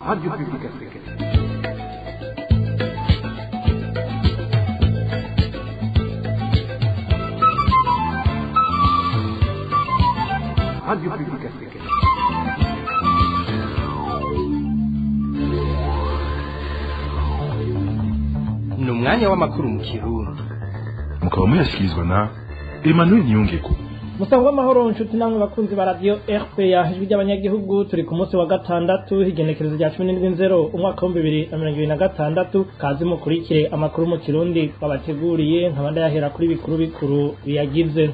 Radio Publique Africaine. Radio Publique Africaine. Ni umwanya w'amakuru mu Kirundi. Mukaba muyashyikirizwa na Emmanuel Nyungeko. Musangwa amahoro nshuti namwe bakunzi ba radio RPA ry'Abanyagihugu, turi ku munsi wa gatandatu igenekerezo rya 17 Nzero umwaka wa 2026. Kazi mukurikire amakuru mu Kirundi babateguriye, nkabanda yahera kuri bikuru biyagize.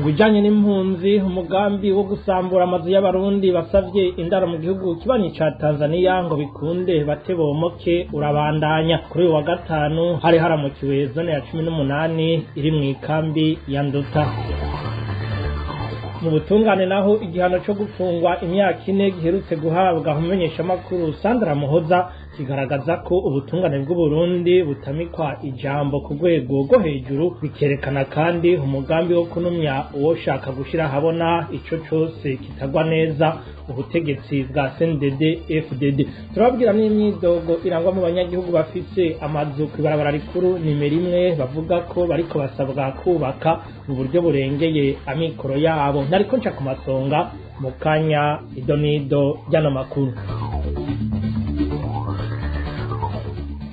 Ubijanye n'impunzi, umugambi wo gusambura amazu y'abarundi basavye indaro mu gihugu kibanyi ca Tanzania ngo bikunde batebomoke urabandanya. Kuri uyu wa gatanu hari haramukiwe zone ya 18 iri mu ikambi ya Nduta. Mu butungane naho igihano cyo gufungwa imyaka 4 giherutse guhabwa umumenyesha makuru Sandra Muhoza kigaragaza ko ubutungane bw'u Burundi butamikwa ijambo ku rwego rwo hejuru, bikerekana kandi umugambi wo kunumya uwo shaka gushira habona ico cyose kitagwa neza ubutegetsi bwa CNDD FDD. Turababwira n'imyidogo irangwa mu banyagihugu bafise amazu kwibarabara rikuru nimero 1 bavuga ko bariko basabwa kubaka mu buryo burengeye amikoro yabo. Nariko nca ku masonga mu kanya idonido ry'ano makuru.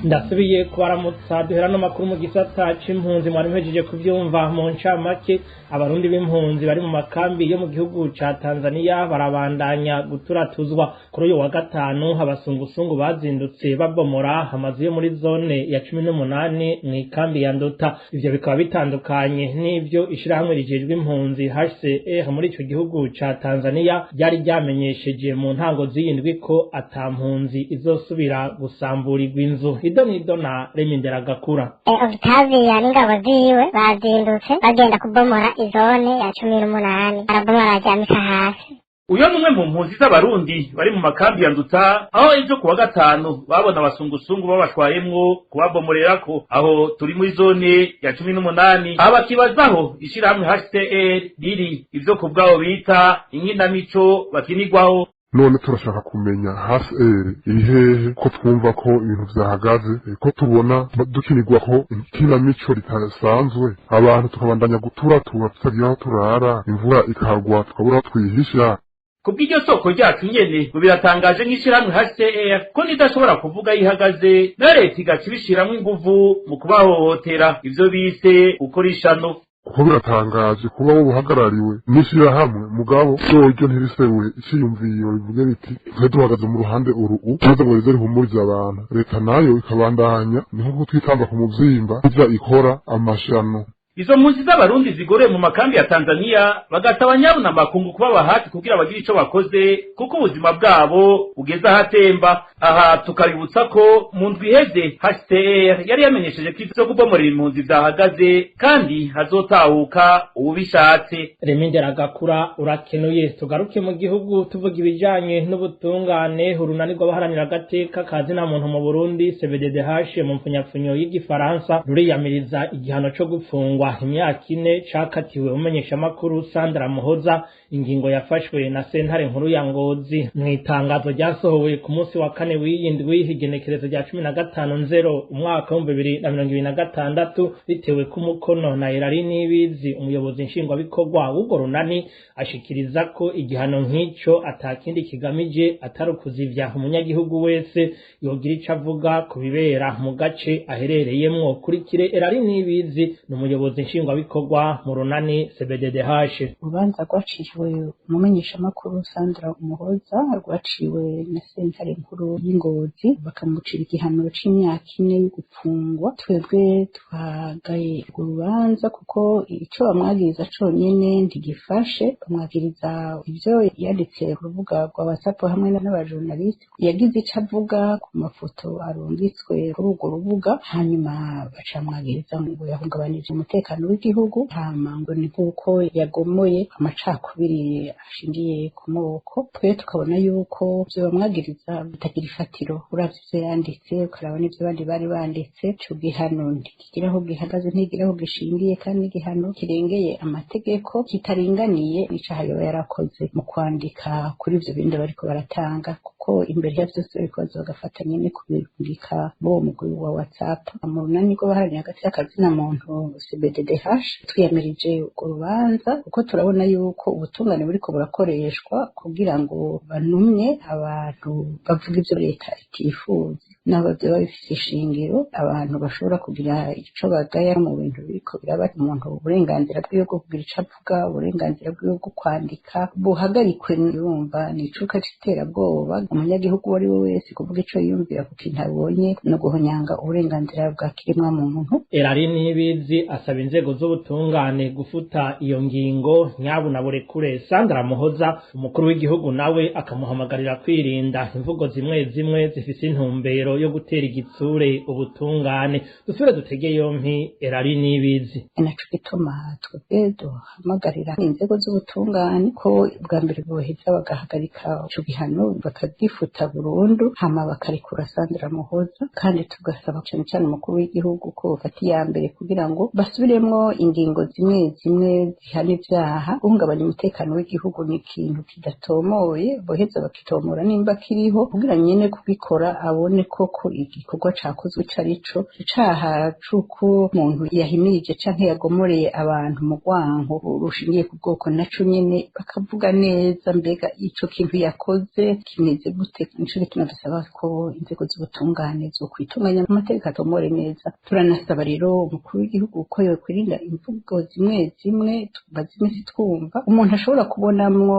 Ndasubiye kubaramutsa, duhera no makuru mu gisata c'impunzi. Mwari mpejeje kuvyumva mu ncamake. Abarundi b'impunzi bari mu makambi yo mu gihugu ca Tanzania barabandanya guturatuzwa. Kuri uyu wa gatanu abasungusungu bazindutse babomora amazu yo muri zone ya 18 mu ikambi ya Nduta. Ivyo bikaba bitandukanye n'ivyo ishirahamwe rijejwe impunzi HCR muri ico gihugu ca Tanzania ryari ryamenyesheje mu ntango z'iyindwi ko atampunzi izosubira gusamburirwa inzu. Idonido na Remindera Gakura. Octavia ya n'ingabo ziwe bazindutse bagenda kubomora izone ya 18 arabomora ajamika hasi. Uyo numwe mu mpunzi z'abarundi bari mu makambi ya Nduta, aho ejo kuwa gatanu babona abasungusungu babashwayemwo kubabomorerako. Aho turi muri zone ya 18 abakibazaho ishirahamwe HCR riri ivyo kubwabo bita inkinamico bakinirwaho. None turashaka kumenya HCR iri hehe ko twumva ko ibintu vyahagaze, ko tubona dukinirwa ko inkinamico ritasanzwe, abantu tukabandanya guturatura tutagira aho turara, imvura ikagwa tukabura twihisha. Kubw'iryo soko ryacu nyene biratangaje nk'ishirahamwe HCR ko nidashobora kuvuga yihagaze na leta igakibishiramwo inguvu mu kubahohotera, ivyo bise gukorishano. Kuko biratangaje kuba bo buhagarariwe n'ishirahamwe mugabo ryo ntirisewe iciyumviro bivuga biti twe duhagaze mu ruhande uru'u maze ngo rize rihumuriza abantu, leta nayo ikabandanya niho twitamba ku muvyimba ivya ikora amashano. Izo mpunzi z'abarundi zigoreye mu makambi ya Tanzania bagasaba nyabuna makungu kubaba hati kugira bagire ico bakoze, kuko ubuzima bwabo bugeze ahatemba. Aha tukabibutsa ko mu ndwi iheze HCR yari yamenyesheje ko ivyo kubomorera impunzi vyahagaze kandi hazotahuka ubishatse. Remindera Gakura urakenuye. Tugaruke mu gihugu tuvuga ibijanye n'ubutungane. Urunani rw'abaharanira agateka kazi na muntu mu Burundi CBDH mu mpfunyapfunyo y'igifaransa ruriyamiriza igihano co gupfungwa imyaka 4 cakatiwe umenyesha makuru Sandra Muhoza, ingingo yafashwe na sentare nkuru ya Ngozi. Mu itangazo ryasohowe ku munsi wa kane w'iyindwi igenekerezo rya 15 Nzero umwaka wa 2026 bitewe ku mukono na Irari Nibizi, umuyobozi nshingwabikorwa w'urwo runani, ashikiriza ko igihano nk'ico atakindi kigamije atari ukuzivya umunyagihugu wese yogira ico avuga ku bibera mu gace aherereyemwo. Kurikire Irari Nibizi n'umuyobozi nshingwabikorwa mu runani CBDH. Urubanza rwaciwe umumenyesha makuru Sandra Muhoza rwaciwe na sentare nkuru y'Ingozi, bakamucira igihano c'imyaka 4 yo gupfungwa. Twebwe twagaye urubanza kuko ico bamwagiriza conyene ntigifashe. Bamwagiriza ivyo yanditse ku rubuga rwa WhatsApp hamwe n'abajournaliste, yagize ico avuga ku mafoto arungitswe kuri urwo rubuga, hanyuma bacamwagiriza ngo yahungabanije umutekano umutekano w'igihugu hama ngo ni nk'uko yagomoye amacakubiri ashingiye ku moko twe tukabona yuko vyo bamwagiriza bitagira ifatiro uravye ivyo yanditse ukaraba n'ivyo abandi bari banditse ico gihano ntikigira aho gihagaze ntikigira aho gishingiye kandi igihano kirengeye amategeko kitaringaniye n'icaha yoba yarakoze mu kwandika kuri ivyo bindi bariko baratanga kuko imbere ya vyose bariko baza bagafata nyene kubirungika muri uwo mugwi wa WhatsApp mu runani rw'abaharanira hagati y'akazina muntu CBDDH twiyamirije urwo rubanza kuko turabona yuko ubutungane buriko burakoreshwa kugira ngo banumye abantu bavuga ivyo leta itifuza nabo vyoba bifise ishingiro abantu bashobora kugira ico bagaya mu bintu biriko biraba umuntu uburenganzira bwiwe bwo kugira ico avuga uburenganzira bwiwe bwo kwandika buhagarikwe yumva ni icuka c'iterabwoba umunyagihugu uwo ari we wese kuvuga ico yiyumvira ku kintu abonye no guhonyanga uburenganzira bwa kiremwa muntu. Erari Nibizi asaba inzego z'ubutungane gufuta iyo ngingo nyabuna burekure Sandra Muhoza umukuru w'igihugu nawe akamuhamagarira kwirinda imvugo zimwe zimwe zifise intumbero yo gutera igitsure ubutungane dusubire dutege yompi Erari Nibizi. Naco gituma twebwe duhamagarira inzego z'ubutungane ko bwa mbere boheza bagahagarika ico gihano bakagifuta burundu hama bakarekura Sandra Muhoza kandi tugasaba cyane cyane umukuru w'igihugu ko bafata iya mbere kugira ngo basubiremwo ingingo zimwe zimwe zihana ivyaha guhungabanya umutekano w'igihugu ni ikintu kidatomoye boheza bakitomora nimba kiriho kugira nyene kubikora abone koko igikorwa cakozwe carico icaha c'uko umuntu yahimirije canke yagomoreye abantu mu rwanko rushingiye ku bwoko naco nyene bakavuga neza mbega ico kintu yakoze kimeze gute nico gituma dusaba ko inzego z'ubutungane zo kwitunganya amategeko atomore neza turanasaba rero umukuru w'igihugu ko yokwirinda imvugo zimwe zimwe tumaze imisi twumva umuntu ashobora kubonamwo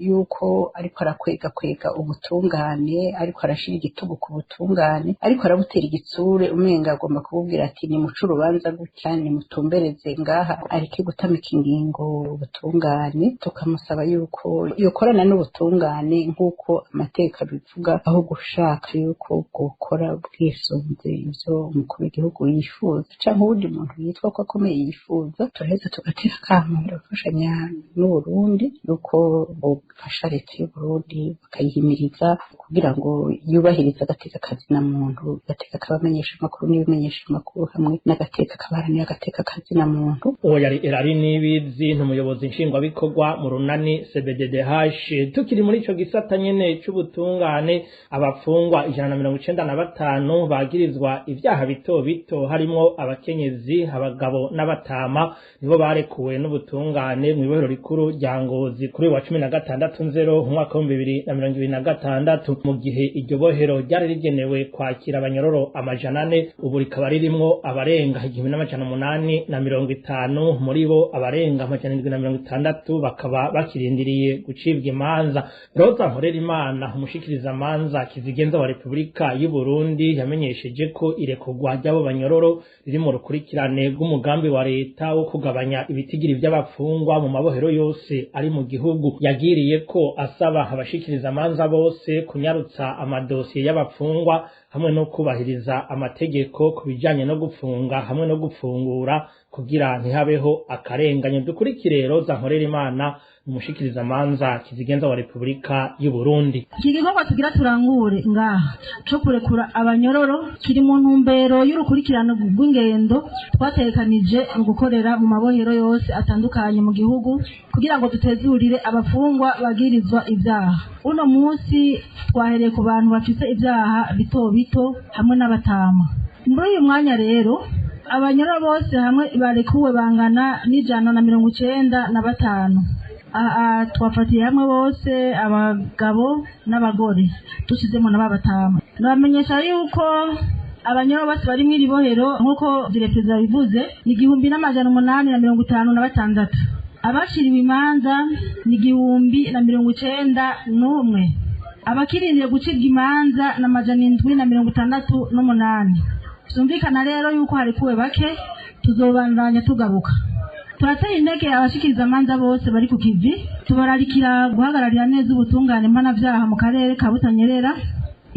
yuko ariko arakwega ubutungane ariko arashira igitugu ku butungane ariko arabutera igitsure umenga agomba kububwira ati ni muco urubanza gutya ni mutumbereze ngaha areke gutamika ingingo ubutungane tukamusaba yuko yokorana n'ubutungane nk'uko amategeko abivuga aho gushaka yuko bwokora bwisunze ivyo umukuru w'igihugu yifuza canke uwundi muntu yitwa ko akomeye yifuza turaheza tugatera akamaro gufashanya n'Uburundi nuko bofasha leta y'Uburundi bakayihimiriza kugira ngo yubahirize agateka kazina muntu agateka kabamenyesha amakuru n'ibimenyesha amakuru hamwe n'agateka kabaharanira agateka kazina muntu. Uwo yari Erari Nibizi n'umuyobozi nshingwabikorwa mu runani CBDDH. Tukiri muri ico gisata nyene c'ubutungane abafungwa 195 bagirizwa ivyaha bito bito harimo abakenyezi abagabo n'abatama nibo barekuwe n'ubutungane mu ibohero rikuru rya Ngozi kuri wa 16 Nzero umwaka wa 2026 mu gihe iryo bohero ryari rigenewe kwakira abanyororo 400 ubu rikaba ririmwo abarenga 1850 muri bo abarenga 760 bakaba bakirindiriye gucibwa imanza. Roza Nkorerimana umushikiriza amanza kizigenza wa Republika y'u Burundi yamenyesheje ko irekurwa ry'abo banyororo riri mu rukurikirane rw'umugambi wa leta wo kugabanya ibitigiri by'abafungwa mu mabohero yose ari mu gihugu. Yagiriye ko asaba abashikiriza amanza bose kunyarutsa amadosiye y'abafungwa hamwe no kubahiriza amategeko kubijanye no gufunga hamwe no gufungura kugira ntihabeho akarenganyo. Dukurikire Roza Nkorerimana umushikiriza amanza kizigenza wa Republika y'u Burundi. Iki gikorwa tugira turangure ngaha cyo kurekura abanyororo kiri mu ntumbero y'urukurikirano rw'ingendo twatekanije mu gukorera mu mabohero yose atandukanye mu gihugu kugira ngo tutezurire abafungwa bagirizwa ibyaha. Uno munsi twahereye ku bantu bafite ibyaha bito bito hamwe n'abatama. Muri uyu mwanya rero abanyororo bose hamwe barekuwe bangana n'195. Twafatiye hamwe bose abagabo n'abagore dushizemo n'abatama. Nabamenyesha yuko abanyororo bose bari mw'iri bohero nk'uko Perezida bivuze ni 1856. Abashiriwe imanza ni 1091. Abakirindiriye gucibwa imanza na 768. Byumvikana rero yuko harikuwe bake tuzobandanya tugaruka. Turateye intege abashikiriza amanza bose bari ku kivi tubararikira guhagararira neza ubutungane mpanavyaha mu karere ka Butanyerera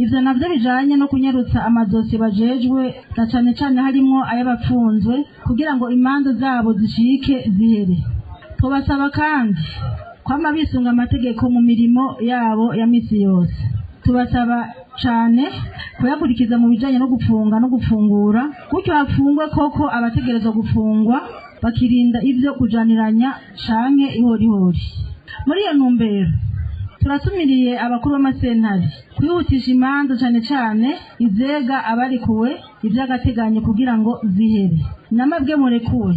ivyo navyo bijanye no kunyarutsa amadosiye bajejwe na cane cane harimwo ay'abapfunzwe kugira ngo imanza zabo zishike zihere. Tubasaba kandi kwama bisunga amategeko mu mirimo yabo ya misi yose. Tubasaba cane kuyakurikiza mu bijanye no gufunga no gufungura, gutyo hafungwe koko abategerezwa gufungwa bakirinda ivyo kujaniranya canke ihorihori. Muri iyo ntumbero turasumiriye abakuru b'amasentare kwihutisha imanza cane cane izega abarikuwe ivy'agateganyo kugira ngo zihere. Namabwe murekuwe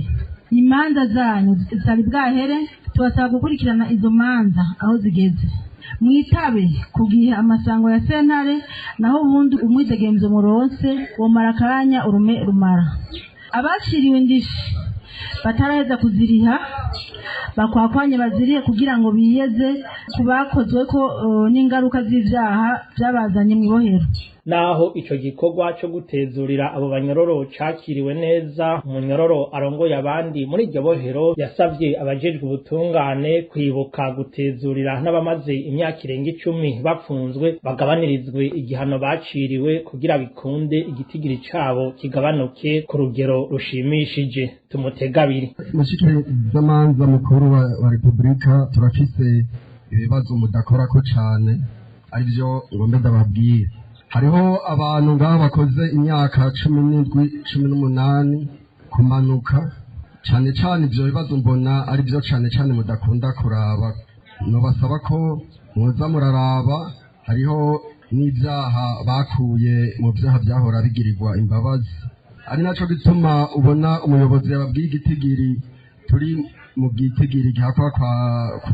imanza zanyu zitari bwahere, tubasaba gukurikirana izo manza aho zigeze. Mwitabe kugihe amasango ya sentare, naho ubundi umwidegemvyo muronse womara akanya urume rumara. Abashiriwe indishi bataraheza kuziriha bakwakwanye bazirihe kugira ngo biyeze kubakozwe ko n'ingaruka z'ivyaha byabazanye mu ibohero. Naho ico gikorwa cyo gutezurira abo banyororo cakiriwe neza, umunyororo arongoye abandi muri iryo bohero yasavye abajejwe ubutungane kwibuka gutezurira n'abamaze imyaka irenga 10 bapfunzwe bagabanirizwe igihano baciriwe kugira bikunde igitigiri cabo kigabanuke ku rugero rushimishije. Tumutegabiri mushike zamanza mukuru wa Republika turafise ibibazo mudakorako cane, arivyo ngombe ndababwira. Hariho abantu ngaho bakoze imyaka 17-18 kumanuka, cane cane ivyo bibazo mbona ari byo cane cane mudakunda kuraba. Nobasaba ko muza muraraba, hariho n'ivyaha bakuye mu vyaha byahora bigirirwa imbabazi. Ari naco gituma ubona umuyobozi yababwiye igitigiri turi mu gitigiri gihakwa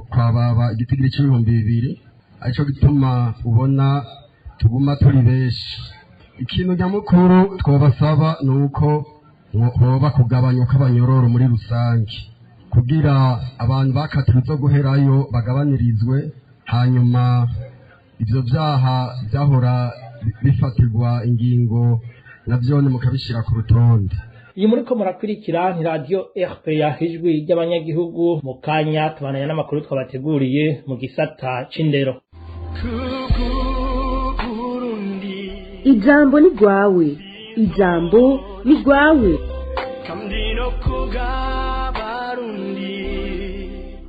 kwa baba igitigiri c'2,000, arico gituma ubona tuguma turi benshi. Ikintu nyamukuru twobasaba nuko hoba kugabanyuka abanyororo muri rusange kugira abantu bakatiwe zo guherayo bagabanirizwe, hanyuma ivyo vyaha byahora bifatirwa ingingo navyone mukabishira ku rutonde. Iyi muriko murakurikira ni radio RPA ijwi ry'abanyagihugu. Mu kanya tubananya n'amakuru twabateguriye mu gisata c'indero. Ijambo ni gwawe, ijambo ni gwawe.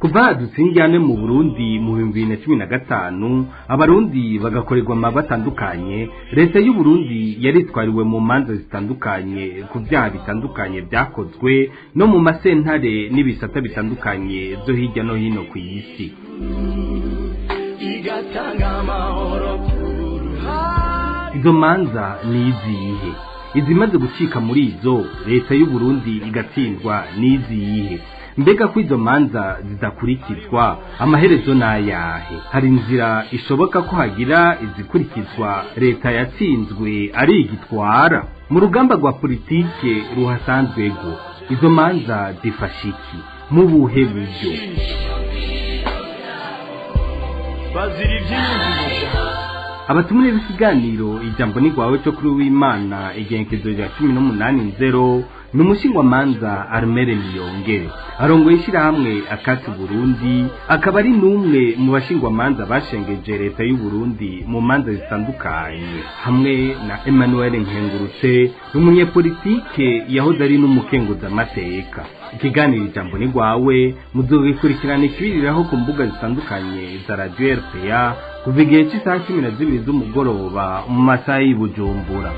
Kuva dutsinjyane mu Burundi mu 2015 abarundi bagakorerwa amabatandukanye, leta y'u Burundi yaritwariwe mu manza zitandukanye ku byaha bitandukanye byakozwe no mu masentare n'ibisata bitandukanye byo hirya no hino ku isi. Izo manza ni izihe? Izimaze gucika muri izo leta y'u Burundi igatsindwa ni izihe? Mbega ko izo manza zidakurikizwa amaherezo n'ayahe? Hari inzira ishoboka ko hagira izikurikizwa leta yatsinzwe ari igitwara? Mu rugamba rwa politike ruhasanzwego izo manza zifasha iki? Mu buhe buryo? Abatumire b'ikiganiro ijambo ni gwawe cyo kuri w'Imana igenkezo rya 18 Nzero n'umushingwa manza Armere Niyongere arongoye ishirahamwe akati Burundi, akaba ari numwe mu bashingwa manza bashengeje leta y'u Burundi mu manza zitandukanye, hamwe na Emmanuel Nkengurutse umunyepolitike yahoze ari n'umukenguza amateka. Ikiganiro ijambo ni gwawe muzogikurikirana ikibiriraho ku mbuga zitandukanye za radio RPA kuva igihe cy'isaha 12 z'umugoroba mu masaha y'Ibujumbura.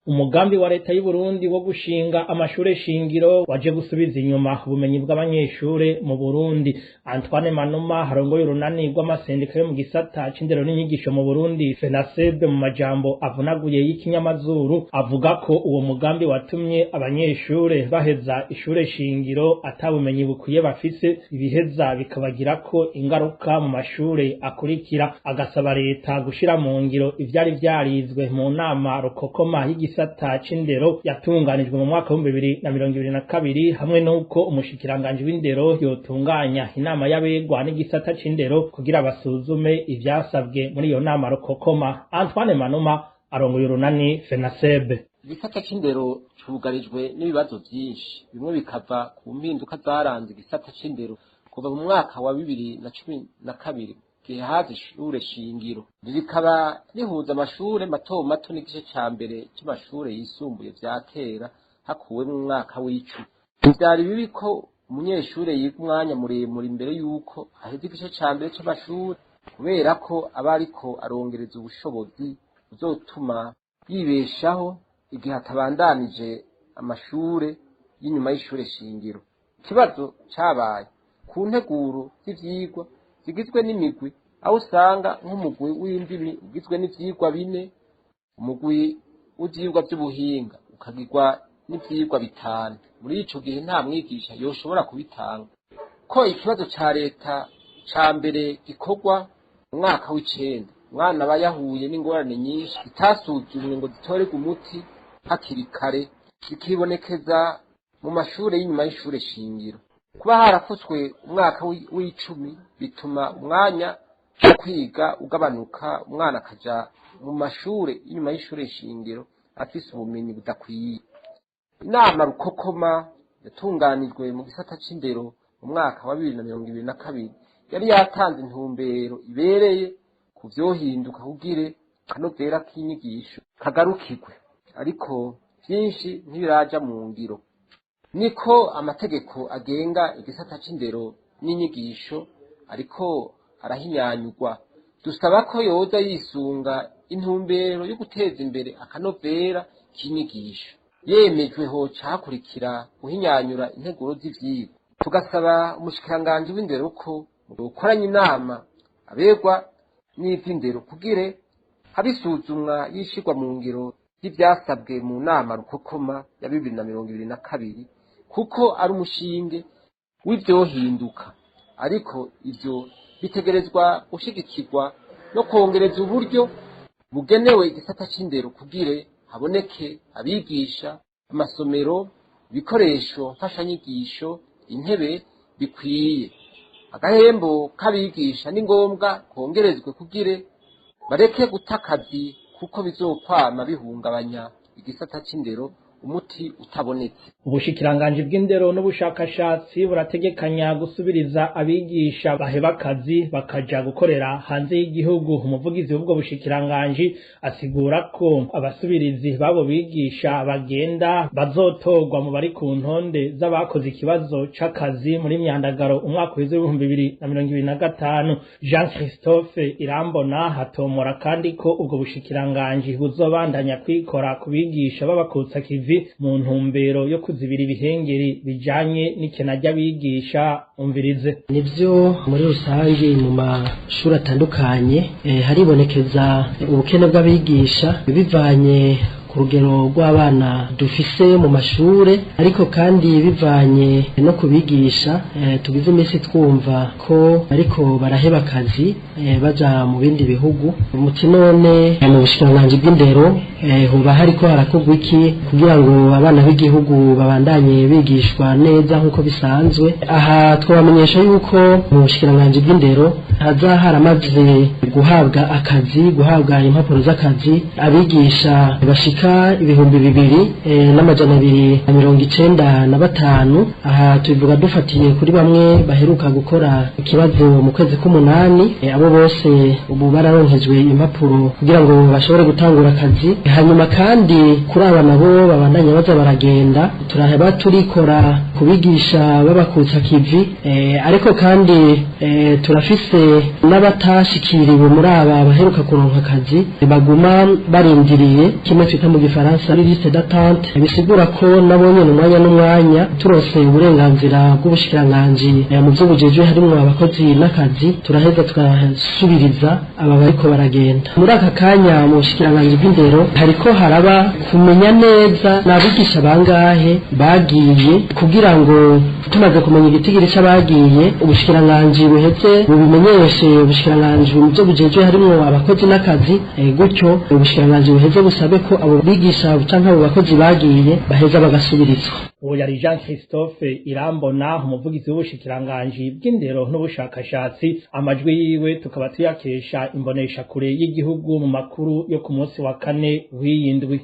Umugambi wa leta y'u Burundi wo gushinga amashure shingiro waje gusubiza inyuma ubumenyi bw'abanyeshure mu Burundi. Antoine Manuma harongoye urunani rw'amasendika yo mu gisata c'indero n'inyigisho mu Burundi FENASEB mu majambo avunaguye y'ikinyamazuru avuga ko uwo mugambi watumye abanyeshure baheza ishure shingiro atabumenyi bukwiye bafise, ibiheza bikabagirako ingaruka mu mashure akurikira. Agasaba leta gushira mu ngiro ivyari vyarizwe mu nama rukokoma gisata c'indero yatunganijwe mu mwaka wa 2022 hamwe nuko umushikiranganje w'indero yotunganya inama y'abegwa n'igisata c'indero kugira basuzume ivyasabwe muri iyo nama rukokoma. Antoine Manuma arongoye urunani FENASEB. Igisata c'indero cugarijwe n'ibibazo byinshi, bimwe bikava ku mpinduka zaranze igisata c'indero kuva mu mwaka wa 2012 gihe haje ishure shingiro rikaba rihuza amashure mato mato n'igice ca mbere cy'amashure yisumbuye vya kera hakuwe mu mwaka w'icumi. Byari bibi ko umunyeshure yiga umwanya muremure imbere yuko aheze igice ca mbere c'amashure kubera ko aba ariko arongereza ubushobozi buzotuma yibeshaho igihe atabandanije amashure y'inyuma y'ishure shingiro. Ikibazo cabaye ku nteguro z'ivyigwa zigizwe n'imigwi aho usanga nk'umugwi w'indimi ugizwe n'ivyigwa 4, umugwi w'ivyigwa by'ubuhinga ukagirwa n'ivyigwa 5. Muri ico gihe nta mwigisha yoshobora kubitanga ko ikibazo ca leta ca mbere gikorwa mu mwaka w'icenda umwana aba yahuye n'ingorane nyinshi zitasuzumwe ngo zitorerwe umuti hakiri kare zikibonekeza mu mashure y'inyuma y'ishure shingiro. Kuba harafutswe umwaka w'icumi bituma umwanya wo kwiga ugabanuka, umwana akaja mu mashure y'inyuma y'ishure shingiro afise ubumenyi budakwiye. Inama rukokoma yatunganijwe mu gisata c'indero mu mwaka wa 2022 yari yatanze intumbero ibereye ku vyohinduka kugire kanovera k'inyigisho kagarukirwe, ariko vyinshi ntibiraja mu ngiro. Niko amategeko agenga igisata c'indero n'inyigisho ariko arahinyanyurwa. Dusaba ko yoza yisunga intumbero yo guteza imbere akanovera k'inyigisho yemejwe ho cakurikira guhinyanyura integuro z'ivyigwa. Tugasaba umushikiranganje w'indero ko ukoranye inama abegwa n'ivy'indero kugire habisuzumwa yishirwa mu ngiro y'ivyasabwe mu nama rukokoma ya 2022 kuko ari umushinge w'ivyohinduka, ariko ivyo bitegerezwa gushigikirwa no kongereza uburyo bugenewe igisata c'indero kugire haboneke abigisha, amasomero, ibikoresho mfashanyigisho, intebe bikwiye. Agahembo k'abigisha ni ngombwa kongerezwe kugire bareke gutakazi kuko bizokwama bihungabanya igisata c'indero umuti utabonetse. Ubushikiranganje bw'indero n'ubushakashatsi burategekanya gusubiriza abigisha baheba akazi bakaja gukorera hanze y'igihugu. Umuvugizi w'ubwo bushikiranganje asigura ko abasubirizi babo bigisha bagenda bazotorwa mu bari ku ntonde z'abakoze ikibazo c'akazi muri myandagaro umwaka w'2025. Jean Christophe Irambona hatomora kandi ko ubwo bushikiranganje buzobandanya kwikora kubigisha babakutsa kivi mu ntumbero yo kuzibira ibihengeri bijanye n'ikena ry'abigisha. Umvirize. Nivyo muri rusange mu mashuri atandukanye haribonekeza ubukene bw'abigisha bivanye ku rugero rw'abana dufise mu mashure, ariko kandi bivanye no kubigisha tugize iminsi twumva ko bariko baraheba akazi baja mu bindi bihugu. Umuti none mu bushikiranganje bw'indero hoba hariko harakorwa iki kugira ngo abana b'igihugu babandanye bigishwa neza nk'uko bisanzwe? Aha twabamenyesha yuko mu bushikiranganje bw'indero haza haramaze guhabwa akazi, guhabwa impapuro z'akazi abigisha bashika 2,295. Aha tubivuga dufatiye kuri bamwe baheruka gukora ikibazo mu kwezi k'umunani, abo bose ubu bararonkejwe impapuro kugira ngo bashobore gutangura akazi. Hanyuma kandi kuri aba nabo babandanya baza baragenda, turaheba turikora kubigisha babakutsa kivi, ariko kandi turafise n'abatashikiriwe muri aba baheruka kuronka akazi baguma barindiriye kimwe twita mu gifaransa liste d'attente. Bisigura ko nabonye n'umwanya n'umwanya turose uburenganzira bw'ubushikiranganje mu byo bujejwe harimo abakozi n'akazi, turaheza tugasubiriza aba bariko baragenda. Muri aka kanya mu bushikiranganje bw'indero hariko haraba kumenya neza n'abigisha bangahe bagiye, kugira ngo tumaze kumenya igitigiri c'abagiye ubushikiranganje buheze bubimenyeshe ubushikiranganje mu byo bujejwe harimo abakozi n'akazi, gutyo ubushikiranganje buheze busabe ko abo bigisha canke abo bakozi bagiye baheza bagasubirizwa. Uwo yari Jean Christophe Irambona, umuvugizi w'ubushikiranganje bw'indero n'ubushakashatsi. Amajwi yiwe tukaba tuyakesha imbonesha kure y'igihugu mu makuru yo ku munsi wa 4 w'iyindwi.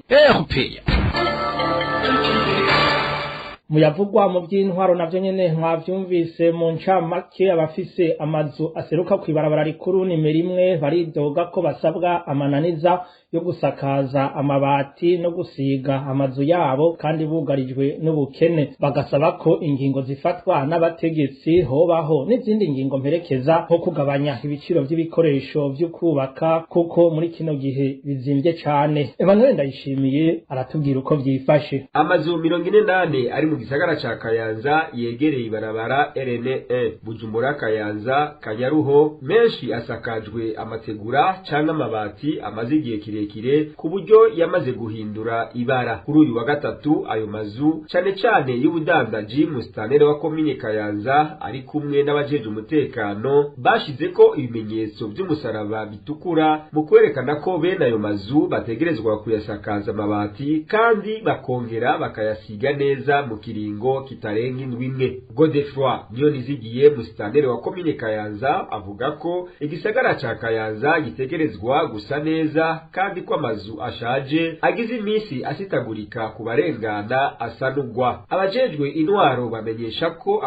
muyavugwa mu by'intwaro navyo nyene mwavyumvise mu ncamake abafise amazu aseruka kw'ibarabara rikuru nimero imwe baridoga ko basabwa amananiza yo gusakaza amabati no gusiga amazu yabo kandi bugarijwe n'ubukene bagasaba ko ingingo zifatwa n'abategetsi hobaho n'izindi ngingo mperekeza nko kugabanya ibiciro by'ibikoresho vyo kubaka kuko muri kino gihe bizimvye cane. Emmanuel Ndayishimiye aratubwira uko vyifashe. Amazu 48 ari mu gisagara ca Kayanza yegereye ibarabara RN1 Bujumbura Kayanza Kanyaruho menshi asakajwe amategura canke amabati amaze igihe kirekire ku buryo yamaze guhindura ibara. Kuri uyu wa gatatu ayo mazu cane cane y'ubudandaji mustanere wa komine Kayanza ari kumwe n'abajeje umutekano bashize ko ibimenyetso by'umusaraba bitukura mu kwerekana ko bene ayo mazu bategerezwa kuyasakaza amabati kandi bakongera bakayasiga neza mu kiringo kitarenga indwi imwe. Godefroid niyo nizigiye mustanere wa komine Kayanza avuga ko igisagara ca Kayanza gitegerezwa gusa neza kandi ko amazu ashaje agize iminsi asitagurika ku barengana asanugwa. Abajejwe intwaro bamenyesha ko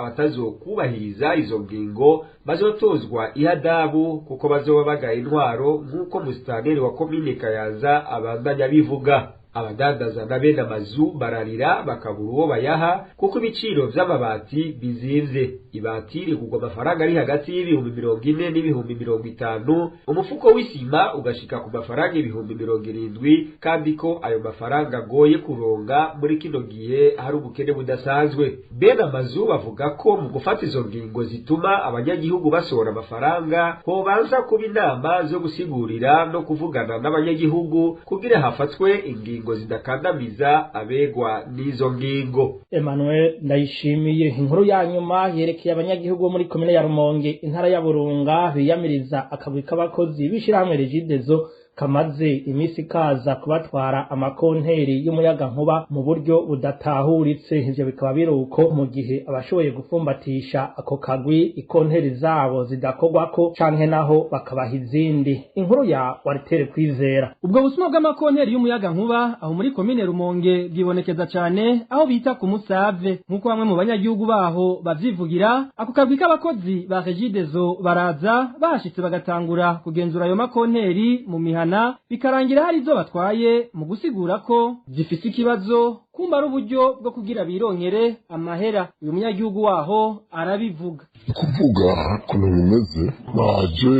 abatazokubahiriza izo ngingo bazotozwa ihadabu kuko bazoba bagaye intwaro nk'uko mustanere wa komine Kayanza abandanya bivuga. Abadandaza na bene amazu bararira bakabura uwo bayaha kuko ibiciro vy'amabati bizimvye. Ibati rigurwa amafaranga ari hagati y'ibihumbi 40 n'ibihumbi 50, umufuko w'isima ugashika ku mafaranga ibihumbi 70 kandi ko ayo mafaranga agoye kuronga muri kino gihe hari ubukene budasanzwe. Bene amazu bavuga ko mu gufata izo ngingo zituma abanyagihugu basohora amafaranga hobanza kuba inama zo gusigurira no kuvugana n'abanyagihugu kugira hafatwe ingingo zidakandamiza abegwa n'izo ngingo. Emmanuel Ndayishimiye. Inkuru ya nyuma yerekeye abanyagihugu bo muri komine ya Rumonge intara ya Burunga biyamiriza akagwi k'abakozi b'ishirahamwe Regidezo kamaze imisi kaza kubatwara amakonteri y'umuyaga nkuba mu buryo budatahuritse. Ivyo bikaba biruko mu gihe abashoboye gufumbatisha ako kagwi ikonteri zabo zidakorwako canke naho bakabaha izindi. Inkuru ya Waritere Kwizera. Ubwo busuma bw'amakonteri y'umuyaga nkuba aho muri komine Rumonge bwibonekeza cane aho bita ku Musave nk'uko bamwe mu banyagihugu baho bavyivugira. Ako kagwi k'abakozi ba Regidezo baraza bahashitse bagatangura kugenzura ayo makonteri mu mihana bikarangira hari izo batwaye mu gusigura ko zifise ikibazo kumba ari uburyo bwo kugira bironkere amahera. Uyu munyagihugu waho arabivuga. Kuvuga kuno bimeze baje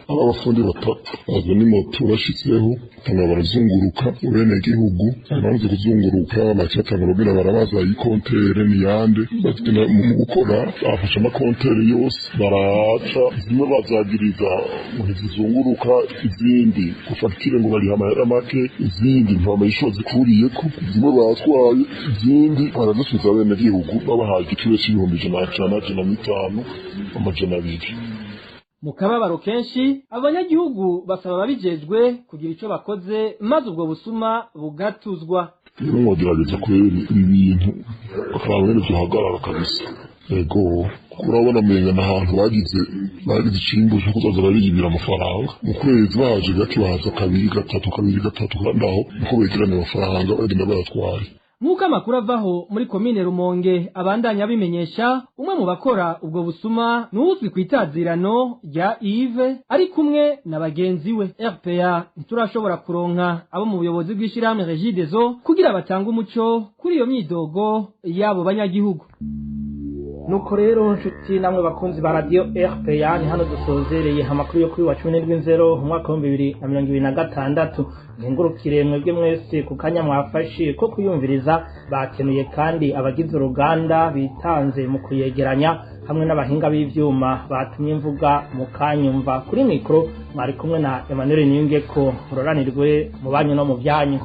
abafundi batatu baje ni moto bashitseho tanga barazunguruka bene gihugu bamaze kuzunguruka bacatanga robira barabaza ikontere ni yande batina mu gukora afasha amakontere yose baraca zimwe bazagiriza mu zizunguruka izindi kufatire ngo bari amahera make izindi ntamayishozi kuriye ko zimwe batwaye izindi barazisubiza bene gihugu babahaye igiciro cy'ibihumbi 150 amajana 200. Mu kababaro kenshi abanyagihugu basaba ababijejwe kugira ico bakoze maze ubwo busuma bugatuzwa. Niyo gerageza kweri ibintu bakabone byahagarara kabisa. Ego kurabona menga n'ahantu bagize icimbo cyo kuzaza bariyibira amafaranga mu kwezi baje gake baza kabiri gatatu kandaho uko begeranya amafaranga bagenda bayatwaye. Nk'uko amakuru avaho muri komine Rumonge abandanya bimenyesha umwe mu bakora ubwo busuma n'uzwi kwitazirano rya Yves ari kumwe na bagenzi we. RPA nturashobora kuronka abo mu buyobozi bw'ishirahamwe Regidezo kugira batanga umuco kuri iyo myidogo yabo banyagihugu. Nuko rero nshuti namwe bakunzi ba radio RPA ni hano dusozereye amakuru yo kuri wa 10 umwaka wa 2026. Ngengurukire mwebwe mwese ku kanya mwafashe ko kuyumviriza bakenuye kandi abagize uruganda bitanze mu kuyegeranya hamwe n'abahinga b'ivyuma batumye mvuga mu kanyumva. Kuri mikro mwari kumwe na Emmanuel Niyongeko. Muroranirwe mu banyu no mu byanyu.